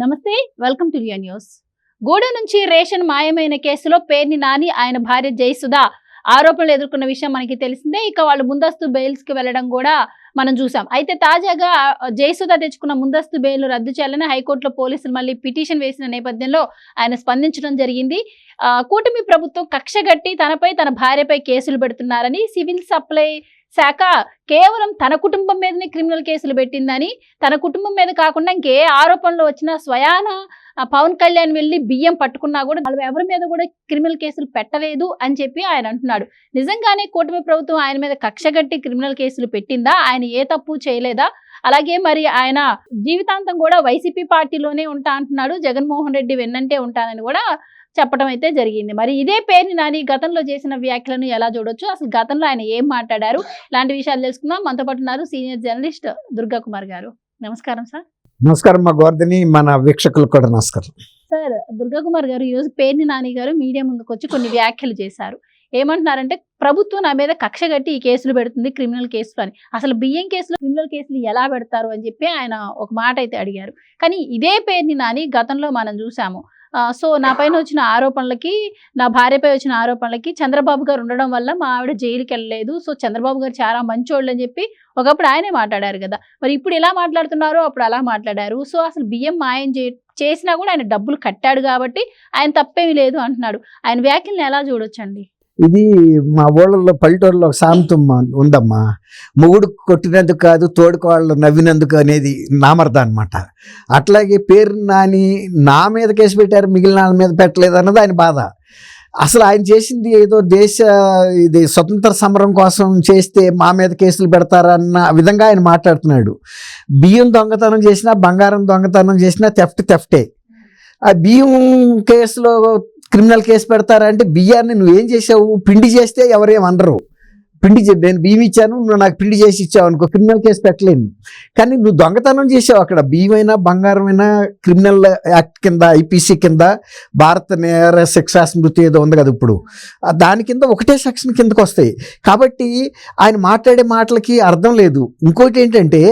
నమస్తే, welcome to Riya news. Gudem నుంచి ration మాయమైన కేసులో పేర్ని నాని ఆయన భార్య జయసుధ ఆరోపణలు ఎదుర్కొన్న విషయం మనకి తెలిసిందే. ఇక వాళ్ళు ముందస్తు బెయిల్స్ కి వెళ్ళడం కూడా మనం చూసాం. అయితే తాజాగా జయసుధ తెచ్చుకున్న ముందస్తు బెయిల్ రద్దు చేయాలని హైకోర్టులో పోలీసులు మళ్ళీ పిటిషన్ వేసిన నేపథ్యంలో ఆయన స్పందించడం జరిగింది. కూటమి ప్రభుత్వం కక్షగట్టి తనపై తన భార్యపై కేసులు పెడుతున్నారని, సివిల్ సప్లై శాఖ కేవలం తన కుటుంబం మీదనే క్రిమినల్ కేసులు పెట్టిందని, తన కుటుంబం మీద కాకుండా ఇంకే ఆరోపణలు వచ్చినా స్వయాన పవన్ కళ్యాణ్ వెళ్ళి బియ్యం పట్టుకున్నా కూడా వాళ్ళు ఎవరి మీద కూడా క్రిమినల్ కేసులు పెట్టలేదు అని చెప్పి ఆయన అంటున్నాడు. నిజంగానే కూటమి ప్రభుత్వం ఆయన మీద కక్షగట్టి క్రిమినల్ కేసులు పెట్టిందా? ఆయన ఏ తప్పు చేయలేదా? అలాగే మరి ఆయన జీవితాంతం కూడా వైసీపీ పార్టీలోనే ఉంటా అంటున్నాడు. జగన్మోహన్ రెడ్డి వెన్నంటే ఉంటానని కూడా చెప్పడం అయితే జరిగింది. మరి ఇదే పేర్ని నాని గతంలో చేసిన వ్యాఖ్యలను ఎలా చూడొచ్చు, అసలు గతంలో ఆయన ఏం మాట్లాడారు, ఇలాంటి విషయాలు తెలుసుకుందాం. మనతో పాటు ఉన్నారు సీనియర్ జర్నలిస్ట్ దుర్గా కుమార్ గారు. నమస్కారం సార్. నమస్కారం మా గోవర్ధని, మన వీక్షకులకు కూడా నమస్కారం. సార్, దుర్గా కుమార్ గారు ఈరోజు పేర్ని నాని గారు మీడియా ముందుకు వచ్చి కొన్ని వ్యాఖ్యలు చేశారు. ఏమంటున్నారంటే ప్రభుత్వం నా మీద కక్ష కట్టి ఈ కేసులు పెడుతుంది, క్రిమినల్ కేసులు అని. అసలు బియ్యం కేసులు క్రిమినల్ కేసులు ఎలా పెడతారు అని చెప్పి ఆయన ఒక మాట అయితే అడిగారు. కానీ ఇదే పేర్ని నాని గతంలో మనం చూసాము. సో నా పైన వచ్చిన ఆరోపణలకి, నా భార్యపై వచ్చిన ఆరోపణలకి చంద్రబాబు గారు ఉండడం వల్ల మా ఆవిడ జైలుకి వెళ్ళలేదు, సో చంద్రబాబు గారు చాలా మంచోళ్ళు అని చెప్పి ఒకప్పుడు ఆయనే మాట్లాడారు కదా. మరి ఇప్పుడు ఎలా మాట్లాడుతున్నారో అప్పుడు అలా మాట్లాడారు. సో అసలు బియ్యం మాయం చేసినా కూడా ఆయన డబ్బులు కట్టాడు కాబట్టి ఆయన తప్పేమీ లేదు అంటున్నాడు. ఆయన వ్యాఖ్యలను ఎలా చూడొచ్చండి? ఇది మా ఊళ్ళల్లో పల్లెటూరులో ఒక సామెతం ఉందమ్మా, మొగుడు కొట్టినందుకు కాదు తోడుకోళ్ళు నవ్వినందుకు అనేది నామర్థం అనమాట. అట్లాగే పేరు నాని నా మీద కేసు పెట్టారు, మిగిలిన వాళ్ళ మీద పెట్టలేదు అన్నది ఆయన బాధ. అసలు ఆయన చేసింది ఏదో ఇది స్వతంత్ర సమరం కోసం చేస్తే మా మీద కేసులు పెడతారన్న విధంగా ఆయన మాట్లాడుతున్నాడు. బియ్యం దొంగతనం చేసినా, బంగారం దొంగతనం చేసినా తెఫ్టే. ఆ బియ్యం కేసులో క్రిమినల్ కేసు పెడతారంటే బియ్యాన్ని నువ్వేం చేసావు, పిండి చేస్తే ఎవరేమనరు. నేను బియ్యం ఇచ్చాను, నువ్వు నాకు పిండి చేసి ఇచ్చావు అనుకో, క్రిమినల్ కేసు పెట్టలేను. కానీ నువ్వు దొంగతనం చేసావు. అక్కడ బియ్యమైనా బంగారమైనా క్రిమినల్ యాక్ట్ కింద, ఐపీసీ కింద, భారత నేర శిక్షా స్మృతి ఏదో ఉంది కదా ఇప్పుడు, దాని కింద ఒకటే సెక్షన్ కిందకు వస్తాయి. కాబట్టి ఆయన మాట్లాడే మాటలకి అర్థం లేదు. ఇంకోటి ఏంటంటే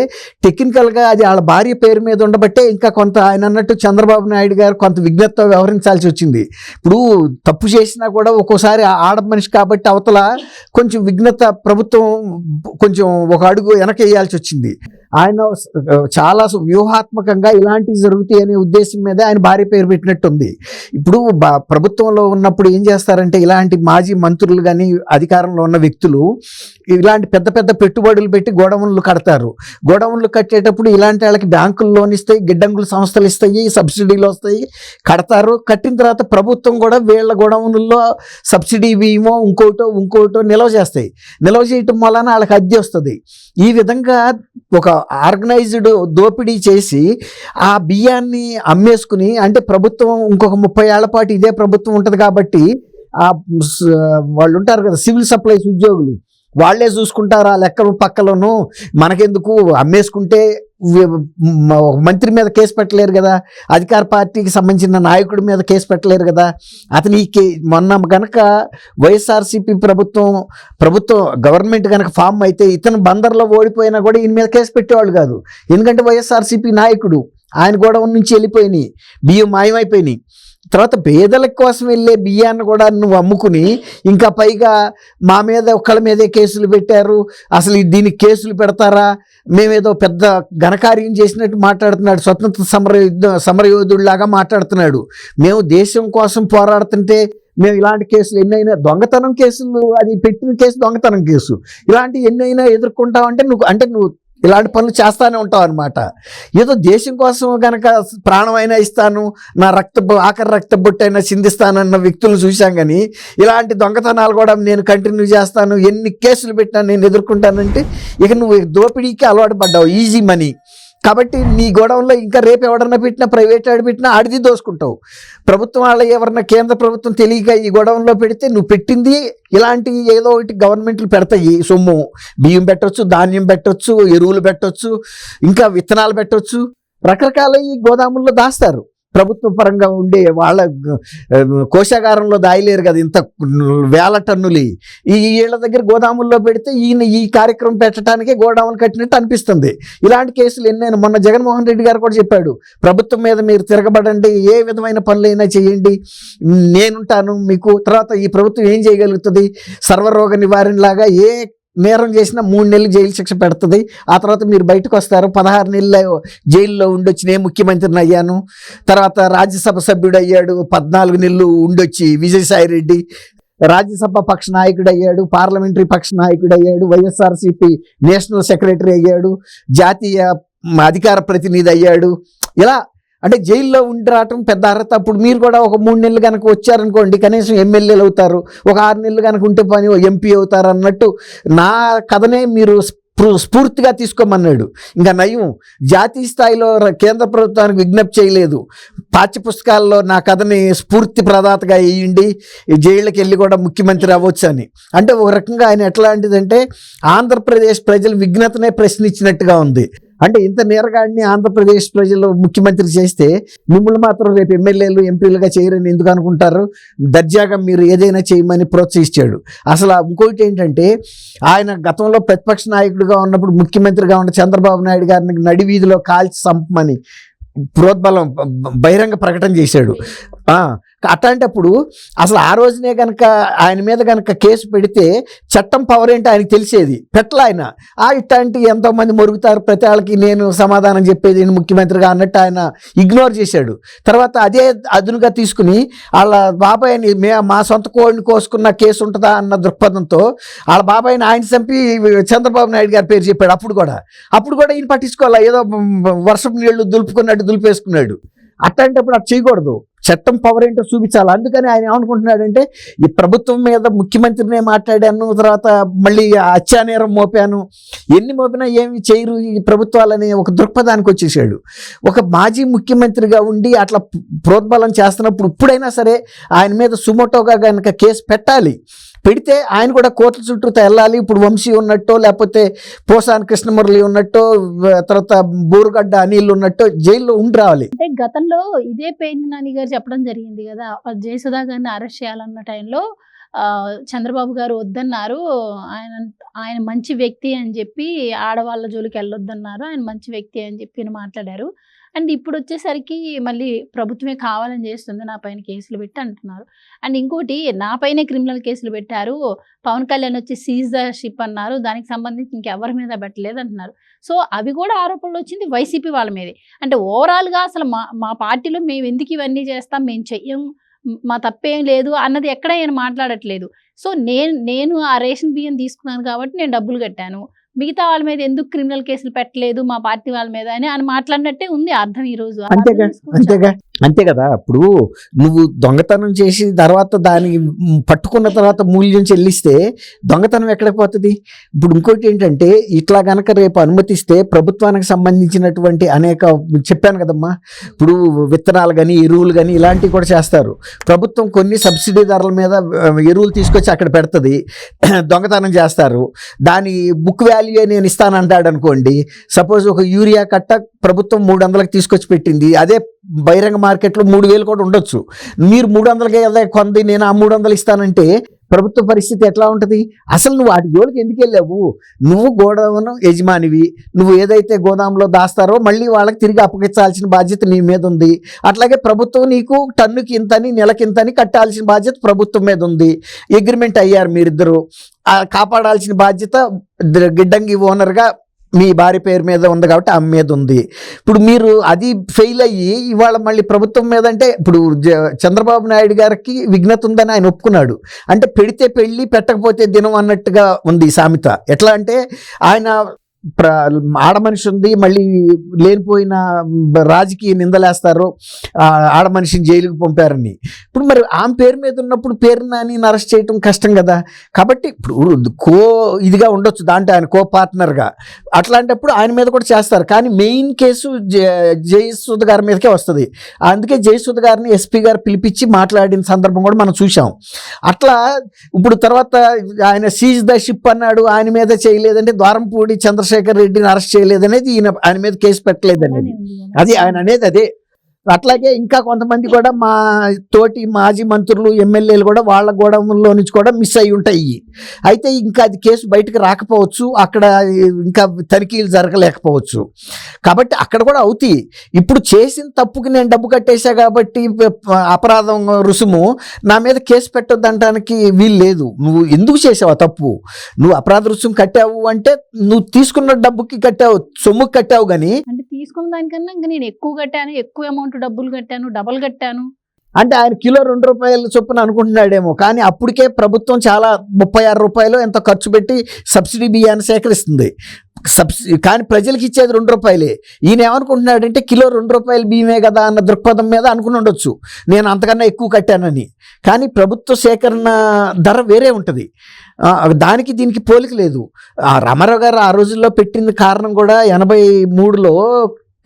టెక్నికల్గా అది వాళ్ళ భార్య పేరు మీద ఉండబట్టే ఇంకా కొంత ఆయన అన్నట్టు చంద్రబాబు నాయుడు గారు కొంత విజ్ఞతతో వ్యవహరించాల్సి వచ్చింది. ఇప్పుడు తప్పు చేసినా కూడా ఒక్కోసారి ఆడ మనిషి కాబట్టి అవతల కొంచెం విజ్ఞత ప్రభుత్వం కొంచెం ఒక అడుగు వెనకేయాల్సి వచ్చింది. ఆయన చాలా వ్యూహాత్మకంగా ఇలాంటివి జరుగుతాయి అనే ఉద్దేశం మీద ఆయన భార్య పేరు పెట్టినట్టుంది. ఇప్పుడు ప్రభుత్వంలో ఉన్నప్పుడు ఏం చేస్తారంటే ఇలాంటి మాజీ మంత్రులు కానీ అధికారంలో ఉన్న వ్యక్తులు ఇలాంటి పెద్ద పెద్ద పెట్టుబడులు పెట్టి గోడౌన్లు కడతారు. గోడౌన్లు కట్టేటప్పుడు ఇలాంటి వాళ్ళకి బ్యాంకులు లోన్ ఇస్తాయి, గిడ్డంగులు సంస్థలు ఇస్తాయి, సబ్సిడీలు వస్తాయి, కడతారు. కట్టిన తర్వాత ప్రభుత్వం కూడా వీళ్ళ గోడౌన్లలో సబ్సిడీ బియ్యమో ఇంకోటో నిల్వ చేస్తాయి. నిల్వ చేయటం వలన వాళ్ళకి అద్దె వస్తుంది. ఈ విధంగా ఒక ఆర్గనైజ్డ్ దోపిడీ చేసి ఆ బియ్యాన్ని అమ్మేసుకుని, అంటే ప్రభుత్వం ఇంకొక 30 ఏళ్ల పాటు ఇదే ప్రభుత్వం ఉంటుంది కాబట్టి వాళ్ళు ఉంటారు కదా సివిల్ సప్లైస్ ఉద్యోగులు, వాళ్లే చూసుకుంటారు ఆ లెక్కలు పక్కలను, మనకెందుకు అమ్మేసుకుంటే. మంత్రి మీద కేసు పెట్టలేరు కదా, అధికార పార్టీకి సంబంధించిన నాయకుడి మీద కేసు పెట్టలేరు కదా. అతని మొన్న కనుక వైఎస్ఆర్సీపీ ప్రభుత్వం గవర్నమెంట్ కనుక ఫామ్ అయితే ఇతను బందర్లో ఓడిపోయినా కూడా ఈయన మీద కేసు పెట్టేవాళ్ళు కాదు. ఎందుకంటే వైఎస్ఆర్సీపీ నాయకుడు, ఆయన కూడా నుంచి వెళ్ళిపోయినాయి, బియ్యం మాయమైపోయినాయి. తర్వాత పేదల కోసం వెళ్ళే బియ్యాన్ని కూడా నువ్వు అమ్ముకుని ఇంకా పైగా మా మీద ఒక్కళ్ళ మీదే కేసులు పెట్టారు, అసలు దీనికి కేసులు పెడతారా, మేమేదో పెద్ద ఘనకార్యం చేసినట్టు మాట్లాడుతున్నాడు. స్వతంత్ర సమరయోధుడిలాగా మాట్లాడుతున్నాడు. మేము దేశం కోసం పోరాడుతుంటే మేము ఇలాంటి కేసులు ఎన్నైనా, దొంగతనం కేసులు, అది పెట్టిన కేసు దొంగతనం కేసు, ఇలాంటి ఎన్నైనా ఎదుర్కొంటావంటే నువ్వు ఇలాంటి పనులు చేస్తానే ఉంటావు అనమాట. ఏదో దేశం కోసం కనుక ప్రాణమైనా ఇస్తాను, నా ఆఖరి రక్త బొట్టైనా చిందిస్తానన్న వ్యక్తులు చూశాం. కానీ ఇలాంటి దొంగతనాలు కూడా నేను కంటిన్యూ చేస్తాను, ఎన్ని కేసులు పెట్టినా నేను ఎదుర్కొంటానంటే ఇక నువ్వు దోపిడీకి అలవాటు పడ్డావు, ఈజీ మనీ. కాబట్టి నీ గోడౌన్లో ఇంకా రేపు ఎవడన్నా పెట్టినా, ప్రైవేట్ ఆడి పెట్టినా ఆడిది దోసుకుంటావు. ప్రభుత్వం వాళ్ళ ఎవరన్నా కేంద్ర ప్రభుత్వం తెలియక ఈ గోడౌన్లో పెడితే నువ్వు పెట్టింది ఇలాంటి ఏదో ఒకటి గవర్నమెంట్లు పెడతాయి సొమ్ము. బియ్యం పెట్టవచ్చు, ధాన్యం పెట్టవచ్చు, ఎరువులు పెట్టవచ్చు, ఇంకా విత్తనాలు పెట్టవచ్చు, రకరకాల ఈ గోదాముల్లో దాస్తారు. ప్రభుత్వ పరంగా ఉండే వాళ్ళ కోశాగారంలో దాయలేరు కదా ఇంత వేల టన్నులు. ఈ వీళ్ళ దగ్గర గోదాముల్లో పెడితే ఈయన ఈ కార్యక్రమం పెట్టడానికే గోదాములు కట్టినట్టు అనిపిస్తుంది. ఇలాంటి కేసులు ఎన్నైనా మొన్న జగన్మోహన్ రెడ్డి గారు కూడా చెప్పాడు, ప్రభుత్వం మీద మీరు తిరగబడండి, ఏ విధమైన పనులైనా చేయండి, నేనుంటాను మీకు. తర్వాత ఈ ప్రభుత్వం ఏం చేయగలుగుతుంది, సర్వరోగ నివారణ లాగా ఏ నేరం చేసినా 3 నెలలు జైలు శిక్ష పెడుతుంది, ఆ తర్వాత మీరు బయటకు వస్తారు. 16 నెలలు జైల్లో ఉండొచ్చి నేను ముఖ్యమంత్రిని అయ్యాను, తర్వాత రాజ్యసభ సభ్యుడు అయ్యాడు, 14 నెలలు ఉండొచ్చి విజయసాయి రెడ్డి రాజ్యసభ పక్ష నాయకుడు అయ్యాడు, పార్లమెంటరీ పక్ష నాయకుడు అయ్యాడు, వైఎస్ఆర్సీపీ నేషనల్ సెక్రటరీ అయ్యాడు, జాతీయ అధికార ప్రతినిధి అయ్యాడు. ఇలా అంటే జైల్లో ఉండి రావటం పెద్ద అర్హత. అప్పుడు మీరు కూడా ఒక 3 నెలలు కనుక వచ్చారనుకోండి, కనీసం ఎమ్మెల్యేలు అవుతారు, ఒక 6 నెలలు కనుక ఉంటే పని ఎంపీ అవుతారు అన్నట్టు నా కథనే మీరు స్ఫూర్తిగా తీసుకోమన్నాడు. ఇంకా నయం, జాతీయ స్థాయిలో కేంద్ర ప్రభుత్వానికి విజ్ఞప్తి చేయలేదు, పాఠ్య పుస్తకాల్లో నా కథని స్ఫూర్తి ప్రదాతగా వేయండి, జైళ్ళకి వెళ్ళి కూడా ముఖ్యమంత్రి అవ్వచ్చు అని. అంటే ఒక రకంగా ఆయన ఎట్లాంటిదంటే ఆంధ్రప్రదేశ్ ప్రజల విఘ్నతనే ప్రశ్నించినట్టుగా ఉంది. అంటే ఇంత నేరగాడిని ఆంధ్రప్రదేశ్ ప్రజలు ముఖ్యమంత్రి చేస్తే మిమ్మల్ని మాత్రం రేపు ఎమ్మెల్యేలు ఎంపీలుగా చేయరని ఎందుకు అనుకుంటారు, దర్జాగా మీరు ఏదైనా చేయమని ప్రోత్సహించాడు. అసలు ఇంకోటి ఏంటంటే ఆయన గతంలో ప్రతిపక్ష నాయకుడిగా ఉన్నప్పుడు ముఖ్యమంత్రిగా ఉన్న చంద్రబాబు నాయుడు గారిని నడివీధిలో కాల్చి చంపమని ప్రోద్బలం బహిరంగ ప్రకటన చేశాడు. అట్లాంటప్పుడు అసలు ఆ రోజునే కనుక ఆయన మీద కనుక కేసు పెడితే చట్టం పవర్ ఏంటో ఆయనకి తెలిసేది, పెట్టలే ఆయన. ఇట్లాంటి ఎంతోమంది మొరుగుతారు, ప్రతి వాళ్ళకి నేను సమాధానం చెప్పేది నేను ముఖ్యమంత్రిగా అన్నట్టు ఆయన ఇగ్నోర్ చేశాడు. తర్వాత అదే అదునుగా తీసుకుని వాళ్ళ బాబాయిని మా సొంత కోడిని కోసుకున్న కేసు ఉంటుందా అన్న దృక్పథంతో వాళ్ళ బాబాయిని ఆయన చంపి చంద్రబాబు నాయుడు గారి పేరు చెప్పాడు. అప్పుడు కూడా ఈయన పట్టించుకోవాలా, ఏదో వర్షపు నీళ్లు దులుపుకున్నట్టు దులిపేసుకున్నాడు. అట్లాంటప్పుడు అది చేయకూడదు, చట్టం పవర్ ఏంటో చూపించాలి. అందుకని ఆయన ఏమనుకుంటున్నాడంటే ఈ ప్రభుత్వం మీద ముఖ్యమంత్రినే మాట్లాడాను, తర్వాత మళ్ళీ హత్యానేరం మోపాను, ఎన్ని మోపినా ఏమి చేయరు ఈ ప్రభుత్వాలని ఒక దృక్పథానికి వచ్చేసాడు. ఒక మాజీ ముఖ్యమంత్రిగా ఉండి అట్లా ప్రోద్బలం చేస్తున్నప్పుడు ఇప్పుడైనా సరే ఆయన మీద సుమోటోగా కనుక కేసు పెట్టాలి. పెడితే ఆయన కూడా కోర్టుల చుట్టూ వెళ్ళాలి. ఇప్పుడు వంశీ ఉన్నట్టో, లేకపోతే పోసాని కృష్ణమురళి ఉన్నట్టో, తర్వాత బోరుగడ్డ అనిల్ ఉన్నట్టో జైల్లో ఉండి రావాలి. అంటే గతంలో ఇదే పేర్ని నాని గారు చెప్పడం జరిగింది కదా, జయసుధా గారిని అరెస్ట్ చేయాలన్న టైంలో చంద్రబాబు గారు వద్దన్నారు, ఆయన మంచి వ్యక్తి అని చెప్పి ఆడవాళ్ళ జోలికి వెళ్ళొద్దన్నారు, ఆయన మంచి వ్యక్తి అని చెప్పి మాట్లాడారు. అండ్ ఇప్పుడు వచ్చేసరికి మళ్ళీ ప్రభుత్వమే కావాలని చేస్తుంది, నా పైన కేసులు పెట్టి అంటున్నారు. అండ్ ఇంకోటి, నా పైనే క్రిమినల్ కేసులు పెట్టారు, పవన్ కళ్యాణ్ వచ్చి సీజ్ ద షిప్ అన్నారు, దానికి సంబంధించి ఇంకెవరి మీద పెట్టలేదు అంటున్నారు. సో అవి కూడా ఆరోపణలు వచ్చింది వైసీపీ వాళ్ళ మీదే. అంటే ఓవరాల్గా అసలు మా పార్టీలో మేము ఎందుకు ఇవన్నీ చేస్తాం, మేము చెయ్యం, మా తప్పేం లేదు అన్నది ఎక్కడ ఆయన మాట్లాడట్లేదు. సో నేను ఆ రేషన్ బియ్యం తీసుకున్నాను కాబట్టి నేను డబ్బులు కట్టాను, మిగతా వాళ్ళ మీద ఎందుకు క్రిమినల్ కేసులు పెట్టలేదు మా పార్టీ వాళ్ళ మీద అని మాట్లాడినట్టే ఉంది అర్థం ఈ రోజు. అంతే కదా. ఇప్పుడు నువ్వు దొంగతనం చేసి తర్వాత దాన్ని పట్టుకున్న తర్వాత మూల్యం చెల్లిస్తే దొంగతనం ఎక్కడికి పోతుంది. ఇప్పుడు ఇంకోటి ఏంటంటే ఇట్లా గనక రేపు అనుమతిస్తే ప్రభుత్వానికి సంబంధించినటువంటి అనేక చెప్పాను కదమ్మా, ఇప్పుడు విత్తనాలు కానీ ఎరువులు కానీ ఇలాంటివి కూడా చేస్తారు. ప్రభుత్వం కొన్ని సబ్సిడీ ధరల మీద ఎరువులు తీసుకొచ్చి అక్కడ పెడుతుంది, దొంగతనం చేస్తారు. దాని బుక్ వాల్యూ నేను ఇస్తానంటాడు అనుకోండి, సపోజ్ ఒక యూరియా కట్ట ప్రభుత్వం 300కి తీసుకొచ్చి పెట్టింది, అదే బహిరంగ మార్కెట్లో 3000 కూడా ఉండొచ్చు. మీరు 300కే కొంది, నేను ఆ 300 ఇస్తానంటే ప్రభుత్వ పరిస్థితి ఎట్లా ఉంటుంది. అసలు నువ్వు వాటి జోలికి ఎందుకు వెళ్ళావు? నువ్వు గోడౌన్ యజమానివి, నువ్వు ఏదైతే గోదాంలో దాస్తారో మళ్ళీ వాళ్ళకి తిరిగి అప్పగించాల్సిన బాధ్యత నీ మీద ఉంది. అట్లాగే ప్రభుత్వం నీకు టన్నుకి ఇంతని నెలకింతని కట్టాల్సిన బాధ్యత ప్రభుత్వం మీద ఉంది. అగ్రిమెంట్ అయ్యారు మీరిద్దరు, కాపాడాల్సిన బాధ్యత గిడ్డంగి ఓనర్గా మీ భార్య పేరు మీద ఉంది కాబట్టి ఆమె మీద ఉంది. ఇప్పుడు మీరు అది ఫెయిల్ అయ్యి ఇవాళ మళ్ళీ ప్రభుత్వం మీద, అంటే ఇప్పుడు చంద్రబాబు నాయుడు గారికి విఘ్నత ఉందని ఆయన ఒప్పుకున్నాడు, అంటే పెడితే పెళ్ళి పెట్టకపోతే దినం అన్నట్టుగా ఉంది సామెత. ఎట్లా అంటే ఆయన ఆడమనిషి ఉంది, మళ్ళీ లేనిపోయిన రాజకీయ నిందలేస్తారు, ఆడమనిషిని జైలుకి పంపారని. ఇప్పుడు మరి ఆమె పేరు మీద ఉన్నప్పుడు పేరు నాని అరెస్ట్ చేయటం కష్టం కదా. కాబట్టి ఇప్పుడు ఇదిగా ఉండొచ్చు, దాంట్లో ఆయన కో పార్ట్నర్గా, అట్లాంటప్పుడు ఆయన మీద కూడా చేస్తారు. కానీ మెయిన్ కేసు జయసుధ గారి మీదకే వస్తుంది. అందుకే జయసుధ గారిని ఎస్పీ గారు పిలిపించి మాట్లాడిన సందర్భం కూడా మనం చూసాం. అట్లా ఇప్పుడు తర్వాత ఆయన సీజ్ ద షిప్ అన్నాడు, ఆయన మీద చేయలేదంటే ద్వారంపూడి చంద్రశేఖర్ రెడ్డిని అరెస్ట్ చేయలేదనేది, ఆయన మీద కేసు పెట్టలేదనేది, అది ఆయన అనేది అదే. అట్లాగే ఇంకా కొంతమంది కూడా మా తోటి మాజీ మంత్రులు ఎమ్మెల్యేలు కూడా వాళ్ళ గోడౌన్లో నుంచి కూడా మిస్ అయి ఉంటాయి. అయితే ఇంకా అది కేసు బయటకు రాకపోవచ్చు, అక్కడ ఇంకా తనిఖీలు జరగలేకపోవచ్చు. కాబట్టి అక్కడ కూడా అవుతాయి. ఇప్పుడు చేసిన తప్పుకి నేను డబ్బు కట్టేశా కాబట్టి అపరాధం రుసుము నా మీద కేసు పెట్టొద్దంటానికి వీలు లేదు. నువ్వు ఎందుకు చేసావు ఆ తప్పు? నువ్వు అపరాధ రుసుము కట్టావు అంటే నువ్వు తీసుకున్న డబ్బుకి కట్టావు, సొమ్ముకి కట్టావు. కానీ అంటే తీసుకున్న దానికన్నా ఇంకా నేను ఎక్కువ కట్టాను, ఎక్కువ అమౌంట్ డబ్బులు కట్టాను, డబల్ కట్టాను అంటే ఆయన కిలో ₹2 చొప్పున అనుకుంటున్నాడేమో. కానీ అప్పటికే ప్రభుత్వం చాలా 36 రూపాయలు ఎంతో ఖర్చు పెట్టి సబ్సిడీ బియ్యాన్ని సేకరిస్తుంది. కానీ ప్రజలకు ఇచ్చేది ₹2. ఈయన ఏమనుకుంటున్నాడంటే కిలో ₹2 బియ్యమే కదా అన్న దృక్పథం మీద అనుకుని ఉండొచ్చు నేను అంతకన్నా ఎక్కువ కట్టానని. కానీ ప్రభుత్వ సేకరణ ధర వేరే ఉంటుంది, దానికి దీనికి పోలిక లేదు. రామారావు గారు ఆ రోజుల్లో పెట్టిన కారణం కూడా 83లో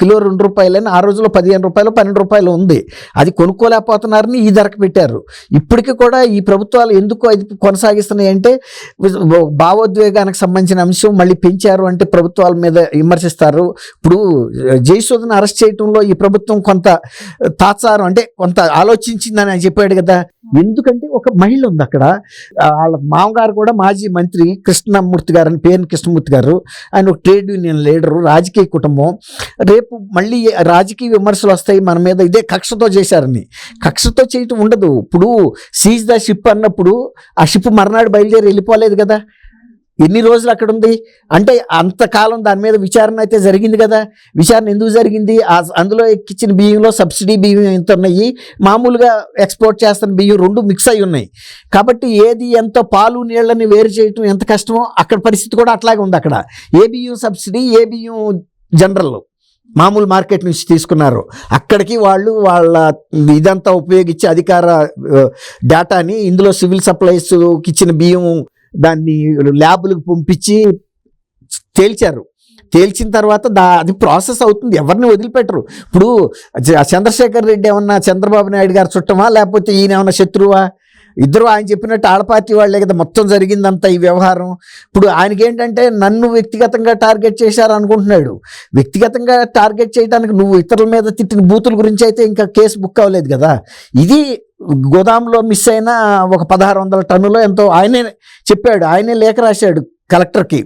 కిలో ₹2 ఆ రోజుల్లో ₹15 ₹12 ఉంది. అది కొనుక్కోలేకపోతున్నారని ఈ ధరకు పెట్టారు. ఇప్పటికీ కూడా ఈ ప్రభుత్వాలు ఎందుకు అది కొనసాగిస్తున్నాయి అంటే భావోద్వేగానికి సంబంధించిన అంశం మళ్ళీ పెంచారు అంటే ప్రభుత్వాల మీద విమర్శిస్తారు. ఇప్పుడు జయసుధను అరెస్ట్ చేయడంలో ఈ ప్రభుత్వం కొంత తాత్సారం అంటే కొంత ఆలోచించిందని ఆయన చెప్పాడు కదా. ఎందుకంటే ఒక మహిళ ఉంది అక్కడ, వాళ్ళ మామగారు కూడా మాజీ మంత్రి కృష్ణమూర్తి గారు అని పేరు కృష్ణమూర్తి గారు. ఆయన ఒక ట్రేడ్ యూనియన్ లీడరు, రాజకీయ కుటుంబం. రేపు మళ్ళీ రాజకీయ విమర్శలు వస్తాయి మన మీద, ఇదే కక్షతో చేశారని. కక్షతో చేయటం ఉండదు. ఇప్పుడు సీజ్ ద షిప్ అన్నప్పుడు ఆ షిప్ మర్నాడు బయలుదేరి వెళ్ళిపోలేదు కదా. ఎన్ని రోజులు అక్కడ ఉంది అంటే అంతకాలం దాని మీద విచారణ అయితే జరిగింది కదా. విచారణ ఎందుకు జరిగింది? అందులో ఎక్కించిన బియ్యంలో సబ్సిడీ బియ్యం ఎంత ఉన్నాయి, మామూలుగా ఎక్స్పోర్ట్ చేస్తున్న బియ్యం రెండు మిక్స్ అయి ఉన్నాయి. కాబట్టి ఏది ఎంత పాలు నీళ్ళని వేరు చేయటం ఎంత కష్టమో అక్కడ పరిస్థితి కూడా అట్లాగే ఉంది. అక్కడ ఏ బియ్యం సబ్సిడీ, ఏ బియ్యం జనరల్ మామూలు మార్కెట్ నుంచి తీసుకున్నారు. అక్కడికి వాళ్ళు వాళ్ళ ఇదంతా ఉపయోగించి అధికార డేటాని ఇందులో సివిల్ సప్లైస్కి ఇచ్చిన బియ్యం దాన్ని ల్యాబులకు పంపించి తేల్చారు. తేల్చిన తర్వాత అది ప్రాసెస్ అవుతుంది, ఎవరిని వదిలిపెట్టరు. ఇప్పుడు చంద్రశేఖర్ రెడ్డి ఏమన్నా చంద్రబాబు నాయుడు గారు చుట్టమా, లేకపోతే ఈయన ఏమన్నా శత్రువా? ఇద్దరు ఆయన చెప్పినట్టు ఆడపార్టీ వాళ్ళే కదా మొత్తం జరిగిందంతా ఈ వ్యవహారం. ఇప్పుడు ఆయనకేంటంటే నన్ను వ్యక్తిగతంగా టార్గెట్ చేశారు అనుకుంటున్నాడు. వ్యక్తిగతంగా టార్గెట్ చేయడానికి నువ్వు ఇతరుల మీద తిట్టిన బూతుల గురించి అయితే ఇంకా కేసు బుక్ అవ్వలేదు కదా. ఇది గోదాంలో మిస్ అయిన ఒక 1600 టన్నులో ఎంతో ఆయనే చెప్పాడు, ఆయనే లేఖ రాశాడు కలెక్టర్కి.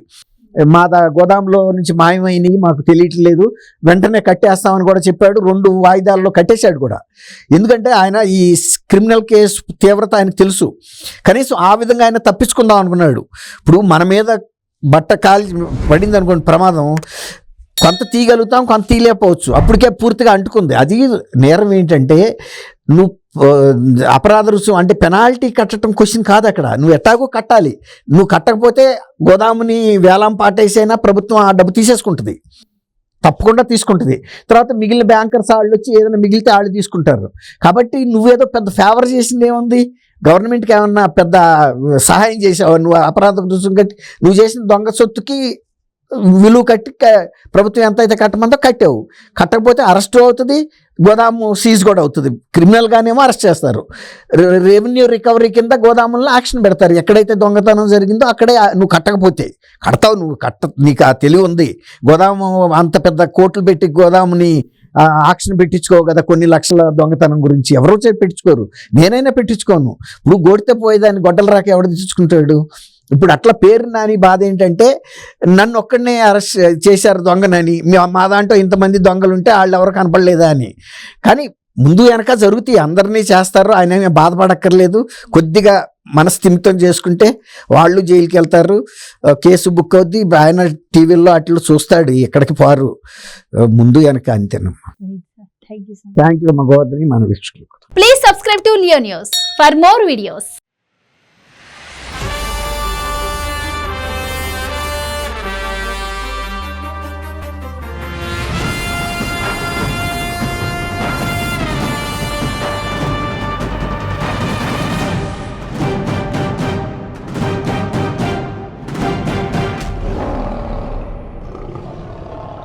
మా గోదాంలో నుంచి మాయమైనవి మాకు తెలియట్లేదు, వెంటనే కట్టేస్తామని కూడా చెప్పాడు. 2 వాయిదాల్లో కట్టేశాడు కూడా. ఎందుకంటే ఆయన ఈ క్రిమినల్ కేసు తీవ్రత ఆయనకు తెలుసు. కనీసం ఆ విధంగా ఆయన తప్పించుకుందాం అనుకున్నాడు. ఇప్పుడు మన మీద బట్ట కాలి పడింది అనుకోండి ప్రమాదం, కొంత తీయగలుగుతాం, కొంత తీయలేకపోవచ్చు. అప్పటికే పూర్తిగా అంటుకుంది. అది నేరం ఏంటంటే నువ్వు అపరాధ రుసుము అంటే పెనాల్టీ కట్టడం క్వశ్చన్ కాదు. అక్కడ నువ్వు ఎట్టాగో కట్టాలి. నువ్వు కట్టకపోతే గోదాముని వేలం పాటేసైనా ప్రభుత్వం ఆ డబ్బు తీసేసుకుంటుంది, తప్పకుండా తీసుకుంటుంది. తర్వాత మిగిలిన బ్యాంకర్స్ వాళ్ళు వచ్చి ఏదైనా మిగిలితే వాళ్ళు తీసుకుంటారు. కాబట్టి నువ్వేదో పెద్ద ఫేవర్ చేసింది ఏముంది? గవర్నమెంట్కి ఏమన్నా పెద్ద సహాయం చేసావు? నువ్వు అపరాధ రుసుము కట్టి నువ్వు చేసిన దొంగ సొత్తుకి విలువ కట్టి ప్రభుత్వం ఎంత అయితే కట్టమందో కట్టావు. కట్టకపోతే అరెస్ట్ అవుతుంది, గోదాము సీజ్ కూడా అవుతుంది. క్రిమినల్గానేమో అరెస్ట్ చేస్తారు, రెవెన్యూ రికవరీ కింద గోదాముల్లో యాక్షన్ పెడతారు. ఎక్కడైతే దొంగతనం జరిగిందో అక్కడే నువ్వు కట్టకపోతే కడతావు. నువ్వు నీకు ఆ తెలివి ఉంది. గోదాము అంత పెద్ద కోట్లు పెట్టి గోదాముని ఆక్షన్ పెట్టించుకోవు కదా. కొన్ని లక్షల దొంగతనం గురించి ఎవరో పెట్టించుకోరు, నేనైనా పెట్టించుకోను. ఇప్పుడు గోడితే పోయేదాన్ని గొడ్డలు రాక ఎవడు తెచ్చుకుంటాడు? ఇప్పుడు అట్లా పేరు నాని బాధ ఏంటంటే నన్ను ఒక్కడనే అరెస్ట్ చేశారు దొంగనని, మా దాంట్లో ఇంతమంది దొంగలు ఉంటే వాళ్ళు ఎవరు కనపడలేదా అని. కానీ ముందు వెనక జరుగుతాయి, అందరినీ చేస్తారు. ఆయన బాధపడక్కర్లేదు. కొద్దిగా మనస్థిమితం చేసుకుంటే వాళ్ళు జైలుకి వెళ్తారు, కేసు బుక్ అవుద్ది. ఆయన టీవీల్లో అట్లా చూస్తాడు, ఎక్కడికి పోరు. ముందు వెనక అంతేనమ్మా. థ్యాంక్ యూ అమ్మ గోవర్ధని, మన వీక్షకులు. Please subscribe to Leo news for more videos.